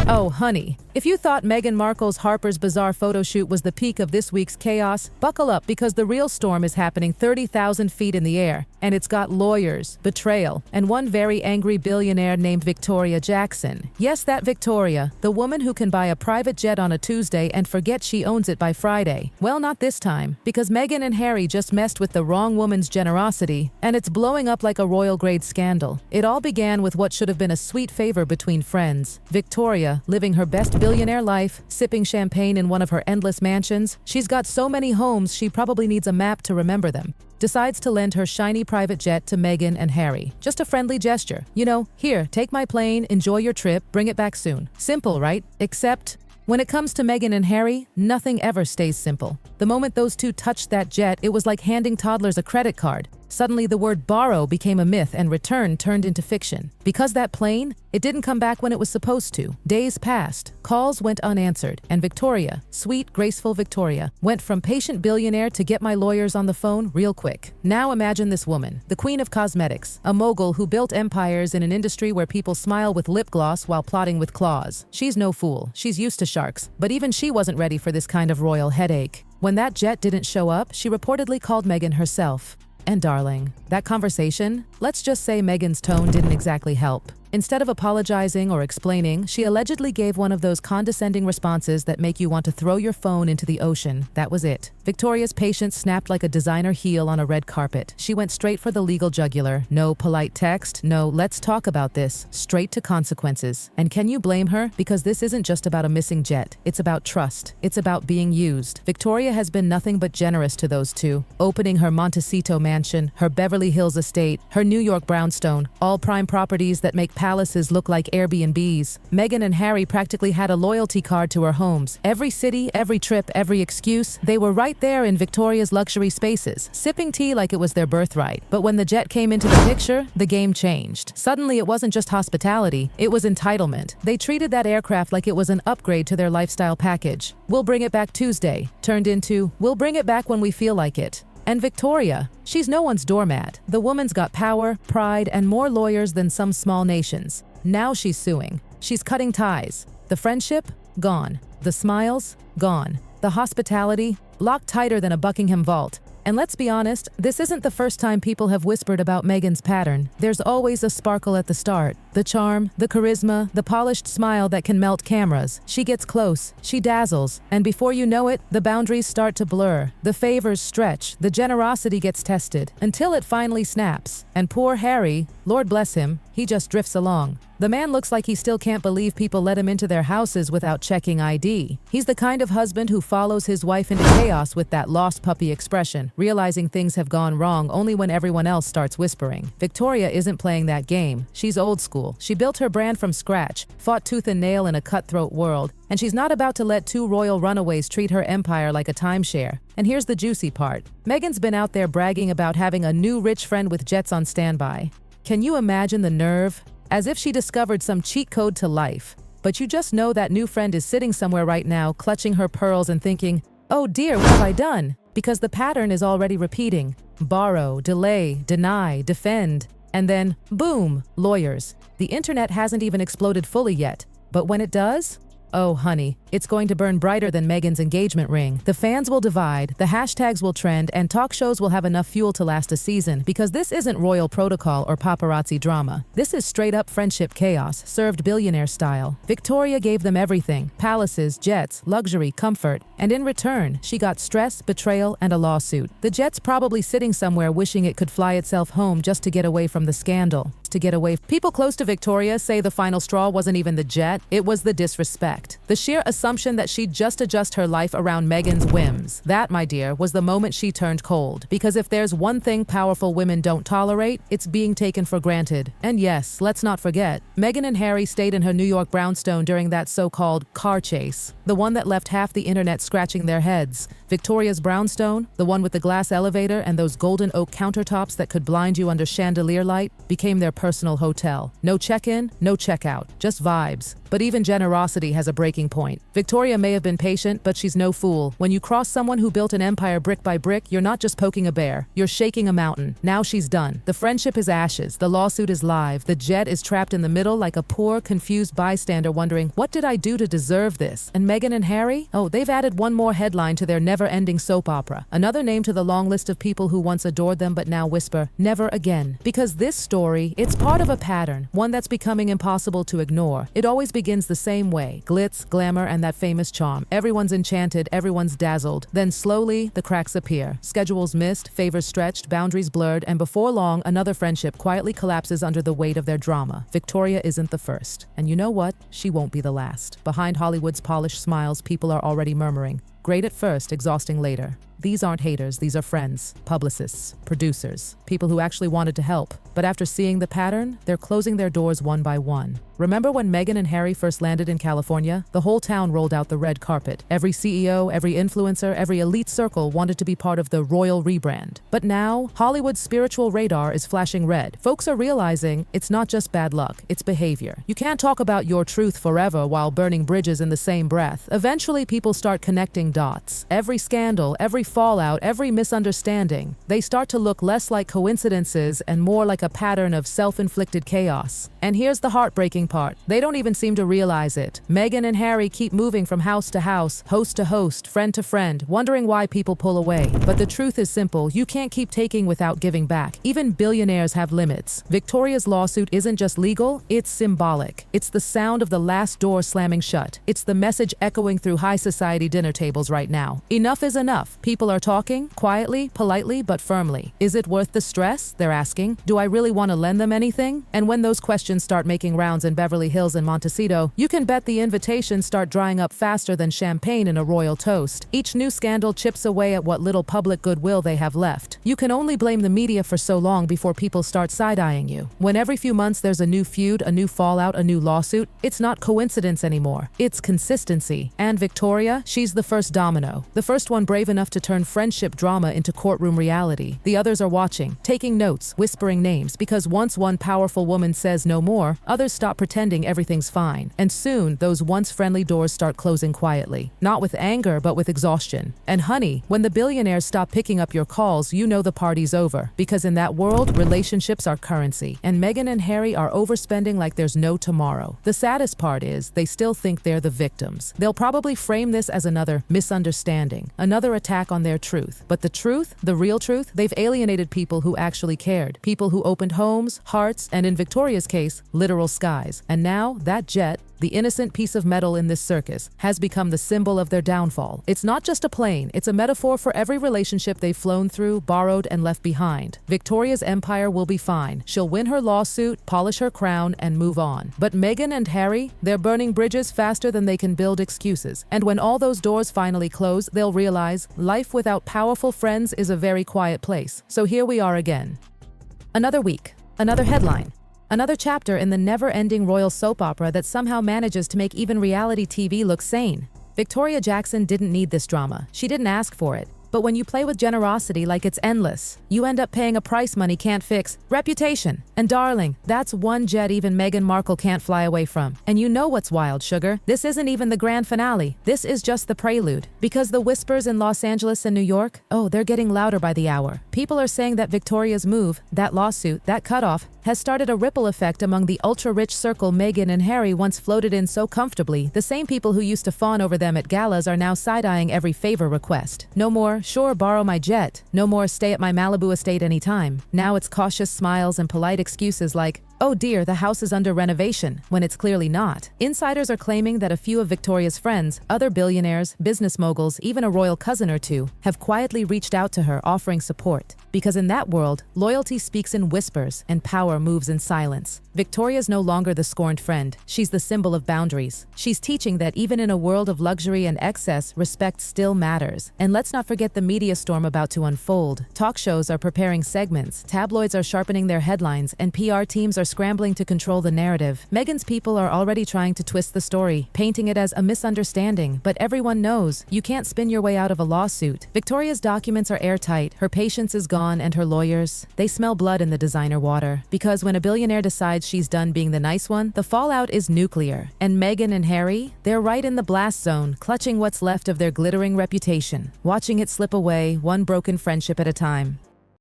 Oh, honey, if you thought Meghan Markle's Harper's Bazaar photo shoot was the peak of this week's chaos, buckle up because the real storm is happening 30,000 feet in the air, and it's got lawyers, betrayal, and one very angry billionaire named Victoria Jackson. Yes, that Victoria, the woman who can buy a private jet on a Tuesday and forget she owns it by Friday. Well, not this time, because Meghan and Harry just messed with the wrong woman's generosity, and it's blowing up like a royal-grade scandal. It all began with what should have been a sweet favor between friends. Victoria, living her best billionaire life, sipping champagne in one of her endless mansions. She's got so many homes she probably needs a map to remember them. Decides to lend her shiny private jet to Meghan and Harry. Just a friendly gesture. You know, here, take my plane, enjoy your trip, bring it back soon. Simple, right? Except when it comes to Meghan and Harry, nothing ever stays simple. The moment those two touched that jet, it was like handing toddlers a credit card. Suddenly the word borrow became a myth and return turned into fiction. Because that plane, it didn't come back when it was supposed to. Days passed, calls went unanswered, and Victoria, sweet, graceful Victoria, went from patient billionaire to get my lawyers on the phone real quick. Now imagine this woman, the queen of cosmetics, a mogul who built empires in an industry where people smile with lip gloss while plotting with claws. She's no fool, she's used to sharks, but even she wasn't ready for this kind of royal headache. When that jet didn't show up, she reportedly called Meghan herself. And darling, that conversation, let's just say Meghan's tone didn't exactly help. Instead of apologizing or explaining, she allegedly gave one of those condescending responses that make you want to throw your phone into the ocean. That was it. Victoria's patience snapped like a designer heel on a red carpet. She went straight for the legal jugular. No polite text, no let's talk about this, straight to consequences. And can you blame her? Because this isn't just about a missing jet. It's about trust. It's about being used. Victoria has been nothing but generous to those two, opening her Montecito mansion, her Beverly Hills estate, her New York brownstone, all prime properties that make palaces look like Airbnbs. Meghan and Harry practically had a loyalty card to her homes. Every city, every trip, every excuse, they were right there in Victoria's luxury spaces, sipping tea like it was their birthright. But when the jet came into the picture, the game changed. Suddenly it wasn't just hospitality, it was entitlement. They treated that aircraft like it was an upgrade to their lifestyle package. We'll bring it back Tuesday, turned into, we'll bring it back when we feel like it. And Victoria, she's no one's doormat. The woman's got power, pride, and more lawyers than some small nations. Now she's suing. She's cutting ties. The friendship? Gone. The smiles? Gone. The hospitality? Locked tighter than a Buckingham vault. And let's be honest, this isn't the first time people have whispered about Meghan's pattern. There's always a sparkle at the start. The charm, the charisma, the polished smile that can melt cameras. She gets close, she dazzles, and before you know it, the boundaries start to blur. The favors stretch, the generosity gets tested, until it finally snaps. And poor Harry, Lord bless him, he just drifts along. The man looks like he still can't believe people let him into their houses without checking ID. He's the kind of husband who follows his wife into chaos with that lost puppy expression, realizing things have gone wrong only when everyone else starts whispering. Victoria isn't playing that game. She's old school. She built her brand from scratch, fought tooth and nail in a cutthroat world, and she's not about to let two royal runaways treat her empire like a timeshare. And here's the juicy part. Meghan's been out there bragging about having a new rich friend with jets on standby. Can you imagine the nerve? As if she discovered some cheat code to life. But you just know that new friend is sitting somewhere right now, clutching her pearls and thinking, oh dear, what have I done? Because the pattern is already repeating. Borrow, delay, deny, defend, and then, boom, lawyers. The internet hasn't even exploded fully yet. But when it does? Oh, honey, it's going to burn brighter than Meghan's engagement ring. The fans will divide, the hashtags will trend, and talk shows will have enough fuel to last a season, because this isn't royal protocol or paparazzi drama. This is straight-up friendship chaos, served billionaire style. Victoria gave them everything: palaces, jets, luxury, comfort, and in return, she got stress, betrayal, and a lawsuit. The jet's probably sitting somewhere wishing it could fly itself home just to get away from the scandal. People close to Victoria say the final straw wasn't even the jet, it was the disrespect. The sheer assumption that she'd just adjust her life around Meghan's whims. That, my dear, was the moment she turned cold. Because if there's one thing powerful women don't tolerate, it's being taken for granted. And yes, let's not forget, Meghan and Harry stayed in her New York brownstone during that so-called car chase. The one that left half the internet scratching their heads. Victoria's brownstone, the one with the glass elevator and those golden oak countertops that could blind you under chandelier light, became their personal hotel. No check-in, no check-out, just vibes. But even generosity has a breaking point. Victoria may have been patient, but she's no fool. When you cross someone who built an empire brick by brick, you're not just poking a bear, you're shaking a mountain. Now she's done. The friendship is ashes, the lawsuit is live, the jet is trapped in the middle like a poor, confused bystander wondering, what did I do to deserve this? And Meghan and Harry? Oh, they've added one more headline to their never-ending soap opera. Another name to the long list of people who once adored them but now whisper, never again. Because this story, it's part of a pattern, one that's becoming impossible to ignore. It always begins the same way, glitz, glamour, and that famous charm. Everyone's enchanted, everyone's dazzled. Then slowly, the cracks appear. Schedules missed, favors stretched, boundaries blurred, and before long, another friendship quietly collapses under the weight of their drama. Victoria isn't the first. And you know what? She won't be the last. Behind Hollywood's polished smiles, people are already murmuring. Great at first, exhausting later. These aren't haters, these are friends, publicists, producers, people who actually wanted to help. But after seeing the pattern, they're closing their doors one by one. Remember when Meghan and Harry first landed in California? The whole town rolled out the red carpet. Every CEO, every influencer, every elite circle wanted to be part of the royal rebrand. But now, Hollywood's spiritual radar is flashing red. Folks are realizing it's not just bad luck, it's behavior. You can't talk about your truth forever while burning bridges in the same breath. Eventually, people start connecting dots. Every scandal, every fallout, every misunderstanding, they start to look less like coincidences and more like a pattern of self-inflicted chaos. And here's the heartbreaking part. They don't even seem to realize it. Meghan and Harry keep moving from house to house, host to host, friend to friend, wondering why people pull away. But the truth is simple. You can't keep taking without giving back. Even billionaires have limits. Victoria's lawsuit isn't just legal, it's symbolic. It's the sound of the last door slamming shut. It's the message echoing through high society dinner tables right now. Enough is enough. People are talking, quietly, politely, but firmly. Is it worth the stress? They're asking. Do I really want to lend them anything? And when those questions start making rounds in Beverly Hills and Montecito, you can bet the invitations start drying up faster than champagne in a royal toast. Each new scandal chips away at what little public goodwill they have left. You can only blame the media for so long before people start side-eyeing you. When every few months there's a new feud, a new fallout, a new lawsuit, it's not coincidence anymore. It's consistency. And Victoria, she's the first domino. The first one brave enough to turn friendship drama into courtroom reality. The others are watching, taking notes, whispering names, because once one powerful woman says no more, others stop pretending everything's fine. And soon, those once friendly doors start closing quietly. Not with anger, but with exhaustion. And honey, when the billionaires stop picking up your calls, you know the party's over. Because in that world, relationships are currency. And Meghan and Harry are overspending like there's no tomorrow. The saddest part is, they still think they're the victims. They'll probably frame this as another misunderstanding, another attack on their truth. But the truth, the real truth, they've alienated people who actually cared. People who opened homes, hearts, and in Victoria's case, literal skies. And now, that jet, the innocent piece of metal in this circus, has become the symbol of their downfall. It's not just a plane, it's a metaphor for every relationship they've flown through, borrowed, and left behind. Victoria's empire will be fine. She'll win her lawsuit, polish her crown, and move on. But Meghan and Harry, they're burning bridges faster than they can build excuses. And when all those doors finally close, they'll realize life without powerful friends is a very quiet place. So here we are again. Another week, another headline. Another chapter in the never-ending royal soap opera that somehow manages to make even reality TV look sane. Victoria Jackson didn't need this drama. She didn't ask for it. But when you play with generosity like it's endless, you end up paying a price money can't fix: reputation. And darling, that's one jet even Meghan Markle can't fly away from. And you know what's wild, sugar? This isn't even the grand finale. This is just the prelude. Because the whispers in Los Angeles and New York, oh, they're getting louder by the hour. People are saying that Victoria's move, that lawsuit, that cutoff, has started a ripple effect among the ultra-rich circle Meghan and Harry once floated in so comfortably. The same people who used to fawn over them at galas are now side-eyeing every favor request. No more, sure, borrow my jet. No more, stay at my Malibu estate anytime. Now it's cautious smiles and polite excuses like, oh dear, the house is under renovation, when it's clearly not. Insiders are claiming that a few of Victoria's friends, other billionaires, business moguls, even a royal cousin or two, have quietly reached out to her offering support. Because in that world, loyalty speaks in whispers and power moves in silence. Victoria's no longer the scorned friend. She's the symbol of boundaries. She's teaching that even in a world of luxury and excess, respect still matters. And let's not forget the media storm about to unfold. Talk shows are preparing segments, tabloids are sharpening their headlines, and PR teams are scrambling to control the narrative. Meghan's people are already trying to twist the story, painting it as a misunderstanding, but everyone knows you can't spin your way out of a lawsuit. Victoria's documents are airtight, her patience is gone, and her lawyers, they smell blood in the designer water. Because when a billionaire decides she's done being the nice one, the fallout is nuclear. And Meghan and Harry, they're right in the blast zone, clutching what's left of their glittering reputation, watching it slip away, one broken friendship at a time.